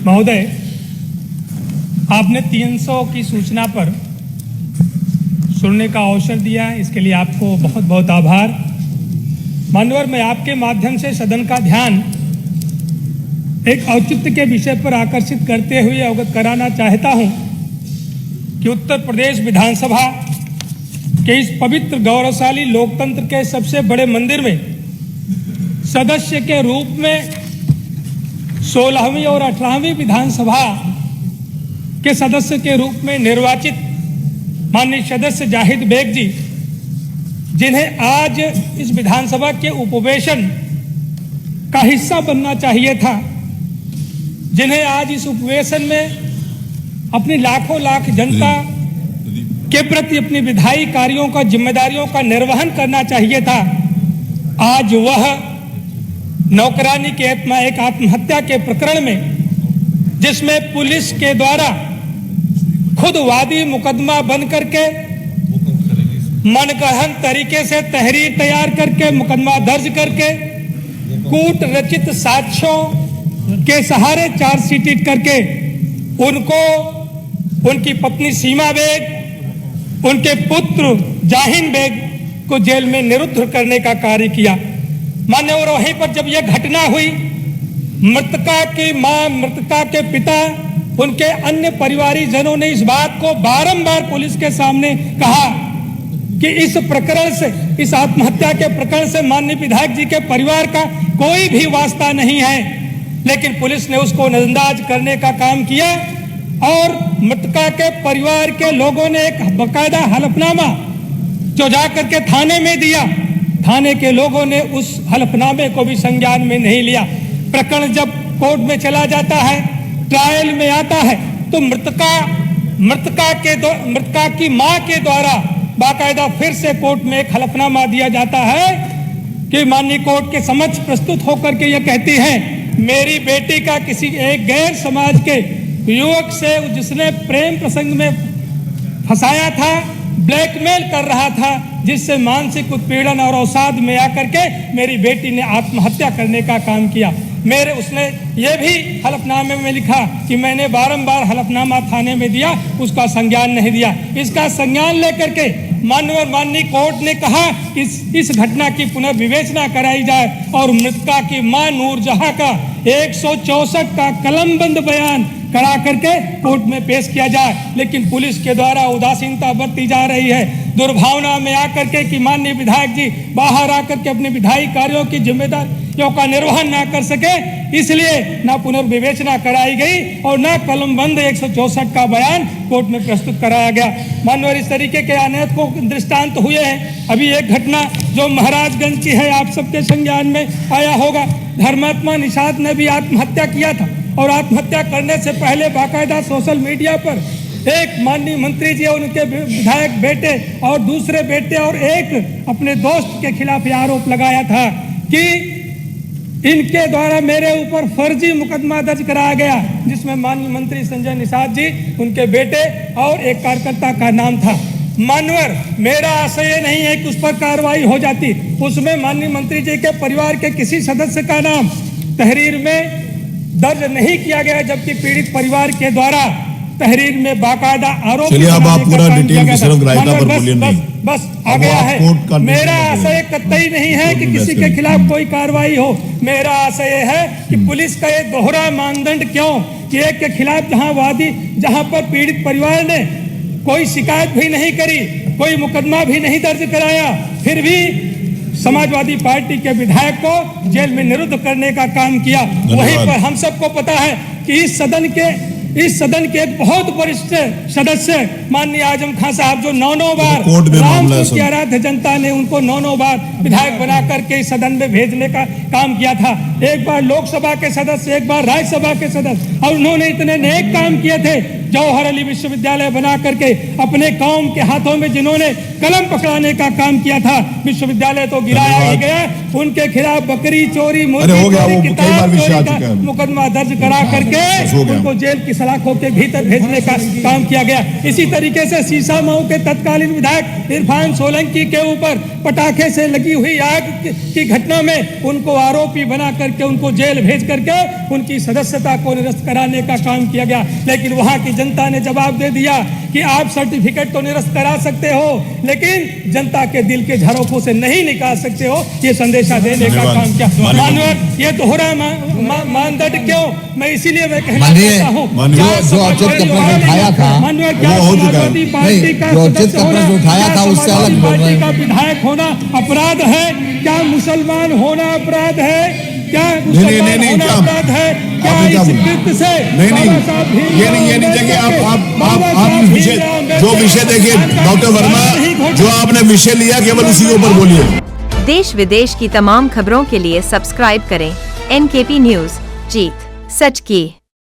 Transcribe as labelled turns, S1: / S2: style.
S1: महोदय, आपने 300 की सूचना पर सुनने का अवसर दिया, इसके लिए आपको बहुत बहुत आभार। माननीय, मैं आपके माध्यम से सदन का ध्यान एक औचित्य के विषय पर आकर्षित करते हुए अवगत कराना चाहता हूं कि उत्तर प्रदेश विधानसभा के इस पवित्र गौरवशाली लोकतंत्र के सबसे बड़े मंदिर में सदस्य के रूप में 16वीं और 18वीं विधानसभा के सदस्य के रूप में निर्वाचित माननीय सदस्य जाहिद बेग जी, जिन्हें आज इस विधानसभा के उपवेशन का हिस्सा बनना चाहिए था, जिन्हें आज इस उपवेशन में अपनी लाखों लाख जनता के प्रति अपनी विधायी कार्यों का जिम्मेदारियों का निर्वहन करना चाहिए था, आज वह नौकरानी के एक आत्महत्या के प्रकरण में, जिसमें पुलिस के द्वारा खुद वादी मुकदमा बन करके मनगढ़ंत तरीके से तहरीर तैयार करके मुकदमा दर्ज करके कूट रचित साक्ष्यों के सहारे चार्जशीट करके उनको, उनकी पत्नी सीमा बेग, उनके पुत्र जाहिन बेग को जेल में निरुद्ध करने का कार्य किया। मान्य, और वहीं पर जब यह घटना हुई, मृतका की मां, मृतका के पिता, उनके अन्य परिवारीजनों ने इस बात को बारंबार पुलिस के सामने कहा कि इस प्रकरण से, इस आत्महत्या के प्रकरण से माननीय विधायक जी के परिवार का कोई भी वास्ता नहीं है, लेकिन पुलिस ने उसको नजरअंदाज करने का काम किया और मृतका के परिवार के लोगों ने एक बकायदा हलफनामा जो जाकर के थाने में दिया, थाने के लोगों ने उस हलफनामे को भी संज्ञान में नहीं लिया। प्रकरण जब कोर्ट में चला जाता है, ट्रायल में आता है, तो मृतका की मां के द्वारा बाकायदा फिर से कोर्ट में एक हलफनामा दिया जाता है कि माननीय कोर्ट के समक्ष प्रस्तुत होकर के यह कहती है, मेरी बेटी का किसी एक गैर समाज के युवक से, जिसने प्रेम प्रसंग में फंसाया था, ब्लैकमेल कर रहा था, जिससे मानसिक उत्पीड़न और अवसाद में आकर के मेरी बेटी ने आत्महत्या करने का काम किया। उसने ये भी हलफनामे में लिखा कि मैंने बारंबार हलफनामा थाने में दिया, उसका संज्ञान नहीं दिया। इसका संज्ञान लेकर के माननीय कोर्ट ने कहा कि इस घटना की पुनर्विवेचना कराई जाए और मृतका की मां नूरजहां का 164 का कलमबंद बयान करा करके कोर्ट में पेश किया जाए, लेकिन पुलिस के द्वारा उदासीनता बरती जा रही है। दुर्भावना में आकर के कि माननीय विधायक जी बाहर आकर के अपने विधायी कार्यों की जिम्मेदारियों का निर्वहन ना कर सके, इसलिए ना पुनर्विवेचना कराई गई और ना कलमबंद 164 का बयान कोर्ट में प्रस्तुत कराया गया। माननीय, इस तरीके के अनेक को दृष्टांत हुए हैं। अभी एक घटना जो महाराजगंज की है, आप सबके संज्ञान में आया होगा। धर्मात्मा निषाद ने भी आत्महत्या किया था और आत्महत्या करने से पहले बाकायदा सोशल मीडिया पर एक माननीय मंत्री जी और उनके विधायक बेटे और दूसरे बेटे और एक अपने दोस्त के खिलाफ यह आरोप लगाया था कि इनके द्वारा मेरे ऊपर फर्जी मुकदमा दर्ज कराया गया, जिसमें माननीय मंत्री संजय निषाद जी, उनके बेटे और एक कार्यकर्ता का नाम था। मानवर, मेरा आशय ये नहीं है कि उस पर कार्रवाई हो जाती, उसमें माननीय मंत्री जी के परिवार के किसी सदस्य का नाम तहरीर में दर्ज नहीं किया गया, जबकि पीड़ित परिवार के द्वारा तहरीर में बाकायदा आरोप।
S2: चलिए, अब आप पूरा डिटेल पर बोलिए।
S1: बस आ गया है। मेरा आशय कतई नहीं है कि किसी के खिलाफ कोई कार्रवाई हो। मेरा आशय है कि पुलिस का ये दोहरा मानदंड क्यों कि एक के खिलाफ जहां पर पीड़ित परिवार ने कोई शिकायत भी नहीं करी, कोई मुकदमा भी नहीं दर्ज कराया, फिर भी समाजवादी पार्टी के विधायक को जेल में निरुद्ध करने का काम किया। वहीं पर हम सबको पता है कि इस सदन के एक बहुत वरिष्ठ सदस्य माननीय आजम खान साहब, जो 9 बार रामपुर की आराध्य जनता ने उनको 9 बार विधायक बना करके इस सदन में भेजने का काम किया था। एक बार लोकसभा के सदस्य, एक बार राज्यसभा के सदस्य, और उन्होंने इतने नेक काम किए थे जौहर अली विश्वविद्यालय बना करके अपने कौम के हाथों में जिन्होंने कलम पकड़ाने का काम किया था, विश्वविद्यालय तो गिराया ही गया, उनके खिलाफ बकरी चोरी, मोती चोरी, किताब चोरी का मुकदमा दर्ज करा करके उनको जेल की सलाखों के भीतर भेजने का काम किया गया। इसी तरीके से सीसा मऊ के तत्कालीन विधायक इरफान सोलंकी के ऊपर पटाखे से लगी हुई आग की घटना में उनको आरोपी बना करके उनको जेल भेज करके उनकी सदस्यता को निरस्त कराने का काम किया गया। लेकिन वहां की जनता ने जवाब दे दिया कि आप सर्टिफिकेट तो निरस्त करा सकते हो, लेकिन जनता के दिल के झरोखों से नहीं निकाल सकते हो, ये संदेशा देने का काम किया। माननीय, ये दोहरा मानदंड क्यों? मैं इसीलिए मैं कहना चाहता हूँ,
S3: जो औचित्य प्रश्न उठाया था,
S1: माननीय, क्या समाजवादी पार्टी का सदस्य होना, क्या समाजवादी पार्टी का विधायक होना अपराध है? क्या मुसलमान होना अपराध है? क्या मुसलमान होना अपराध है? क्या इस कृत्य से
S2: ये नहीं देखिए, आप इस विषय, जो विषय देखिए डॉक्टर वर्मा, जो आपने विषय लिया केवल उसी के ऊपर बोलिए।
S4: देश विदेश की तमाम खबरों के लिए सब्सक्राइब करें NKP न्यूज। जीत सच की।